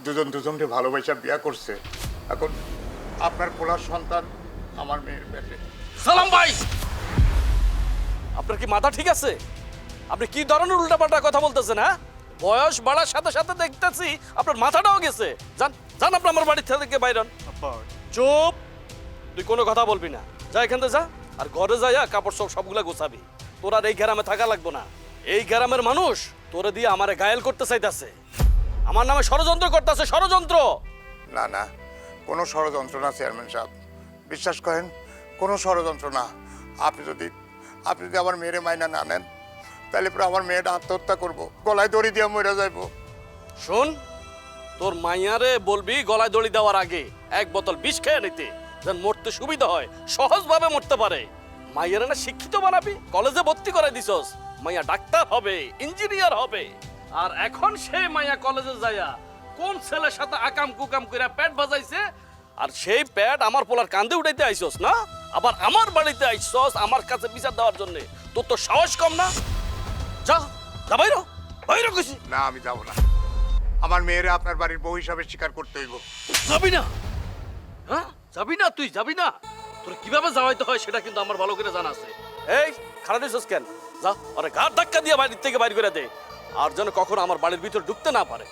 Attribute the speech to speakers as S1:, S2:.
S1: দুজন দুজনকে ভালোবাসা বিয়া করছে, এখন আপনার পোলার সন্তান আমার মেয়ের পেটে।
S2: সালাম ভাই, আপনার কি মাথা ঠিক আছে? আপনি কি ধরনের উল্টাপাল্টা কথা বলতেছেন? হ্যাঁ, বয়স বাড়ার সাথে সাথে দেখতেছি আপনার মাথাটাও গেছে। যান যান, আপনি আমার বাড়ি থেকে বাইরন। চুপ, তুই কোনো কথা বলবি না। যা এখান থেকে যা, আর ঘরে যাইয়া কাপড় সবগুলা গোছাবি। তোর আর এই গ্রামে থাকা লাগবো না। এই গ্রামের মানুষ তোরে দিয়ে আমারে ঘায়েল করতে চাইতাছে, আমার নামে ষড়যন্ত্র করতেছে, ষড়যন্ত্র।
S1: না না, কোনো ষড়যন্ত্র না চেয়ারম্যান সাহেব, বিশ্বাস করেন কোনো ষড়যন্ত্র না। আপনি যদি আমার মেয়েরে মাইনা না নেন, তাহলে পরে আমার মেয়েটা আত্মহত্যা করবো, গলায় দড়ি দিয়ে মরে যাইবো।
S2: শোন, তোর মাইয়ারে বলবি গলায় দড়ি দেওয়ার আগে এক বোতল বিষ খেয়ে নিতে, যেন মরতে সুবিধা হয়, সহজভাবে মরতে পারে। মাইয়ারে না শিক্ষিত বানাবি, কলেজে ভর্তি করে দিছস, মাইয়া ডাক্তার হবে, ইঞ্জিনিয়ার হবে। আর এখন সে মাইয়া কলেজে যাইয়া কোন ছেলের সাথে আকাম কুকাম করে পেট বাজাইছে, আর সেই পেট আমার পোলার কান্দে উঠাইতে আইছস না? আবার আমার বাড়িতে আইছস আমার কাছে বিচার দেওয়ার জন্য। তোর তো সাহস কম না? যা যা, বাইরো বাইরো কইছি।
S1: না, আমি যাব না। আমার মেয়েরে আপনার বাড়ির বউ হিসাবে স্বীকার করতে হইব।
S2: যাবি না? হ্যাঁ, যাবি না? তুই যাবি না? তোর কিভাবে যাওয়াইতে হয় সেটা কিন্তু আমার ভালো করে জানা আছে। এই খারাপ দিছিস কেন? যা, আরে ঘাট ধাক্কা দিয়ে বাড়ির থেকে বাইর করে দে, আর যেন কখনো আমার বাড়ির ভিতর ঢুকতে না পারে।